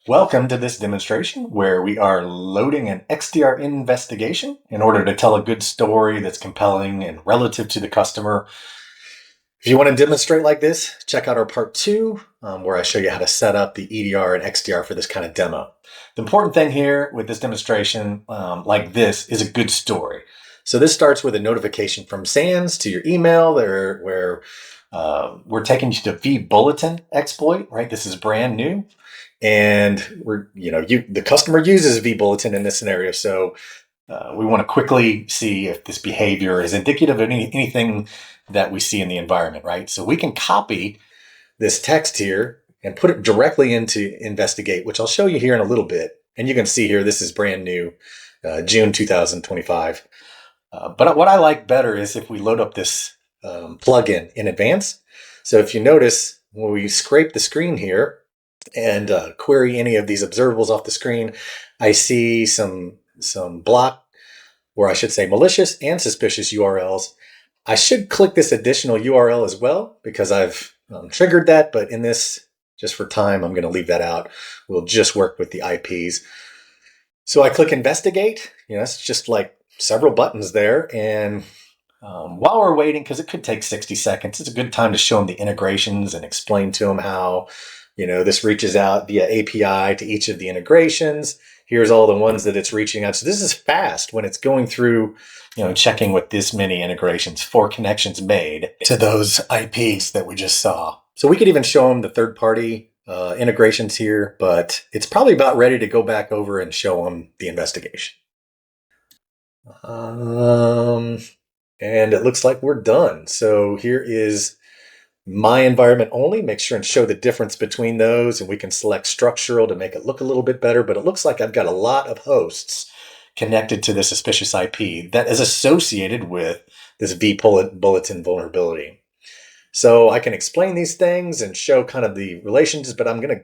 Welcome to this demonstration where we are loading an XDR investigation in order to tell a good story that's compelling and relative to the customer. If you want to demonstrate like this, check out our part 2 where I show you how to set up the EDR and XDR for this kind of demo. The important thing here with this demonstration like this is a good story. So this starts with a notification from SANS to your email where we're taking you to VBulletin exploit, right? This is brand new. And the customer uses VBulletin in this scenario. So we want to quickly see if this behavior is indicative of anything that we see in the environment, right? So we can copy this text here and put it directly into Investigate, which I'll show you here in a little bit. And you can see here, this is brand new, June 2025. But what I like better is if we load up this plugin in advance. So if you notice, when we scrape the screen here and query any of these observables off the screen, I see some block, or I should say malicious and suspicious URLs. I should click this additional URL as well because I've triggered that, but in this, just for time, I'm going to leave that out. We'll just work with the IPs. So I click Investigate. It's just like several buttons there. And while we're waiting, because it could take 60 seconds, it's a good time to show them the integrations and explain to them how this reaches out via API to each of the integrations. Here's all the ones that it's reaching out. So this is fast when it's going through, checking with this many integrations, 4 connections made to those IPs that we just saw. So we could even show them the third-party integrations here, but it's probably about ready to go back over and show them the investigation. And it looks like we're done. So here is my environment only. Make sure and show the difference between those, and we can select structural to make it look a little bit better, but it looks like I've got a lot of hosts connected to this suspicious IP that is associated with this VBulletin vulnerability. So I can explain these things and show kind of the relations, but I'm going to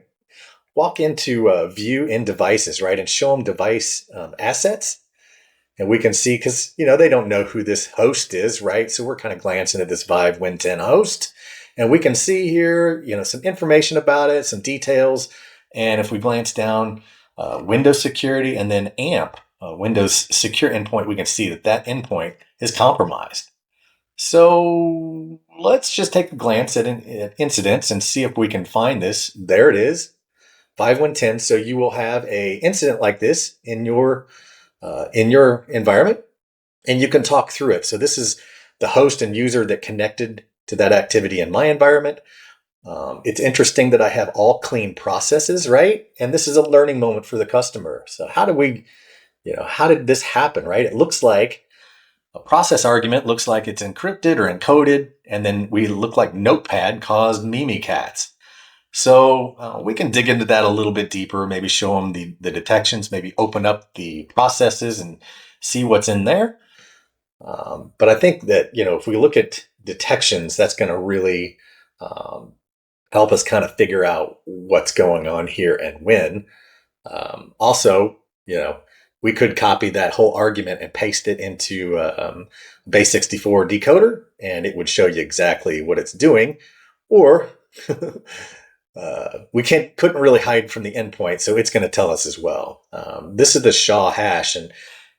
walk into view in devices, right, and show them device assets. And we can see, because, they don't know who this host is, right? So we're kind of glancing at this Vive Win10 host. And we can see here, some information about it, some details. And if we glance down, Windows security and then AMP, Windows secure endpoint, we can see that endpoint is compromised. So let's just take a glance at incidents and see if we can find this. There it is, Vive Win10. So you will have a incident like this in your environment, and you can talk through it. So this is the host and user that connected to that activity in my environment. It's interesting that I have all clean processes, right? And this is a learning moment for the customer. So how did this happen, right? It looks like a process argument looks like it's encrypted or encoded, and then we look like Notepad caused Mimikatz. So we can dig into that a little bit deeper, maybe show them the detections, maybe open up the processes and see what's in there. But I think that, if we look at detections, that's going to really help us kind of figure out what's going on here and when. Also, we could copy that whole argument and paste it into base64 decoder, and it would show you exactly what it's doing. Or we couldn't really hide from the endpoint, so it's going to tell us as well. This is the SHA hash, and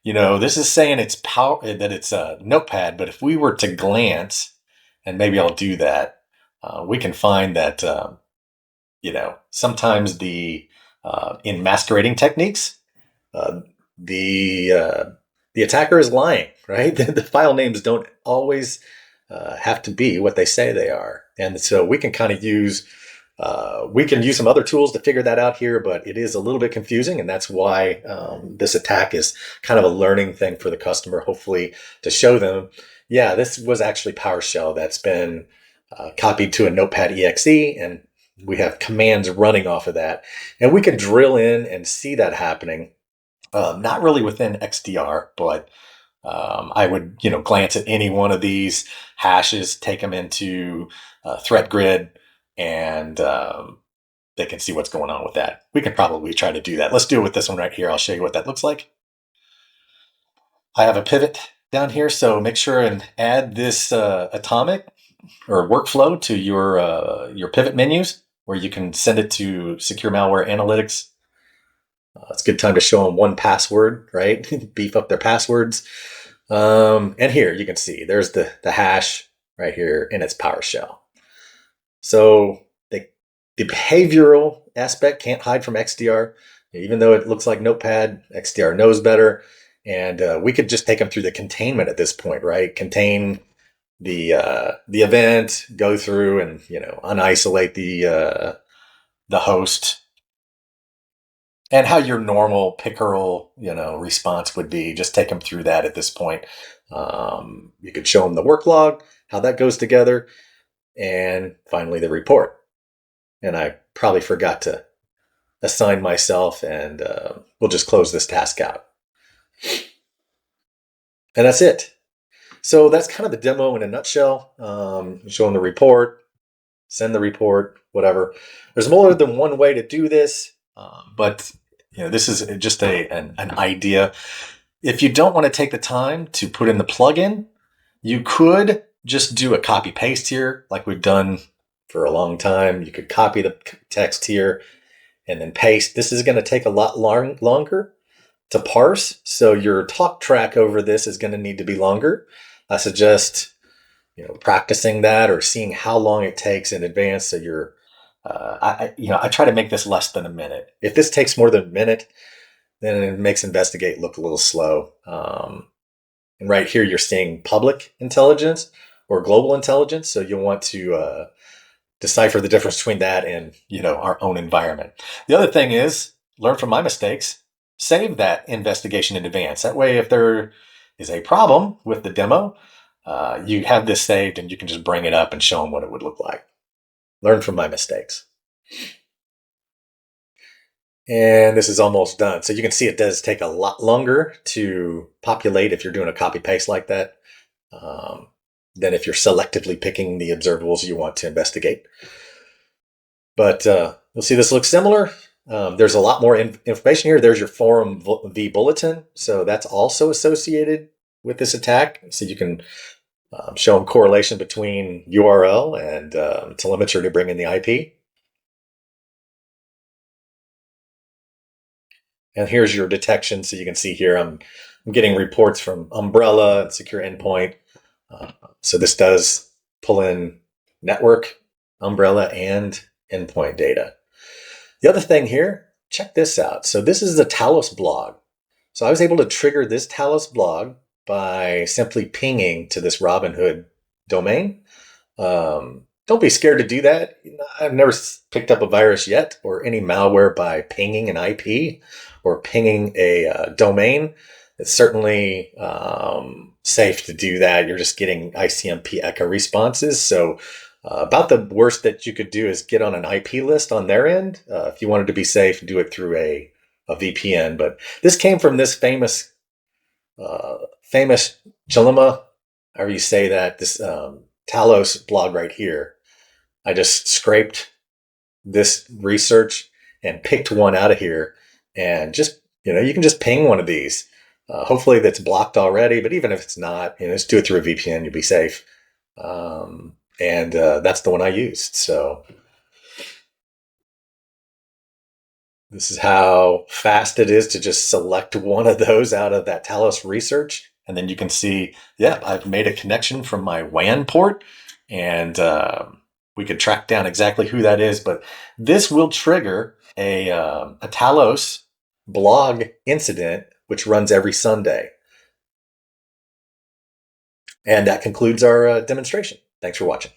this is saying that it's a Notepad, but if we were to glance, and maybe I'll do that, we can find that sometimes in masquerading techniques, the attacker is lying, right? The file names don't always have to be what they say they are, and so we can kind of use some other tools to figure that out here, but it is a little bit confusing, and that's why this attack is kind of a learning thing for the customer, hopefully to show them, yeah, this was actually PowerShell that's been copied to a Notepad exe, and we have commands running off of that. And we can drill in and see that happening, not really within XDR, but I would glance at any one of these hashes, take them into Threat Grid, and they can see what's going on with that. We can probably try to do that. Let's do it with this one right here. I'll show you what that looks like. I have a pivot down here, so make sure and add this atomic or workflow to your pivot menus, where you can send it to Secure Malware Analytics It's a good time to show them one password, right? Beef up their passwords. And here you can see there's the hash right here in its PowerShell. So the behavioral aspect can't hide from XDR. Even though it looks like Notepad, XDR knows better. And we could just take them through the containment at this point, right? Contain the event, go through and unisolate the host, and how your normal pickerel response would be. Just take them through that at this point. You could show them the work log, how that goes together, and finally the report. And I probably forgot to assign myself, and we'll just close this task out. And that's it. So that's kind of the demo in a nutshell. Showing the report, send the report, whatever. There's more than one way to do this, but this is just an idea. If you don't want to take the time to put in the plugin, you could just do a copy paste here, like we've done for a long time. You could copy the text here and then paste. This is going to take a lot longer to parse, so your talk track over this is going to need to be longer. I suggest practicing that or seeing how long it takes in advance. So you're, I try to make this less than a minute. If this takes more than a minute, then it makes Investigate look a little slow. And right here, you're seeing public intelligence or global intelligence. So you'll want to decipher the difference between that and our own environment. The other thing is learn from my mistakes. Save that investigation in advance. That way, if there is a problem with the demo, you have this saved and you can just bring it up and show them what it would look like. Learn from my mistakes. And this is almost done. So you can see it does take a lot longer to populate if you're doing a copy paste like that than if you're selectively picking the observables you want to investigate. But you'll see this looks similar. There's a lot more information here. There's your forum VBulletin. So that's also associated with this attack. So you can show them correlation between URL and telemetry to bring in the IP. And here's your detection. So you can see here I'm getting reports from Umbrella and Secure Endpoint. So this does pull in network, Umbrella, and endpoint data. The other thing here, check this out. So this is the Talos blog. So I was able to trigger this Talos blog by simply pinging to this Robinhood domain. Don't be scared to do that. I've never picked up a virus yet or any malware by pinging an IP or pinging a domain. It's certainly safe to do that. You're just getting ICMP echo responses. So about the worst that you could do is get on an IP list on their end. If you wanted to be safe, do it through a VPN. But this came from this famous Chalima, however you say that, this Talos blog right here. I just scraped this research and picked one out of here, and just you can just ping one of these. Hopefully that's blocked already, but even if it's not, just do it through a VPN. You'll be safe. And that's the one I used. So this is how fast it is to just select one of those out of that Talos research. And then you can see, yeah, I've made a connection from my WAN port, and we could track down exactly who that is. But this will trigger a Talos blog incident, which runs every Sunday. And that concludes our demonstration. Thanks for watching.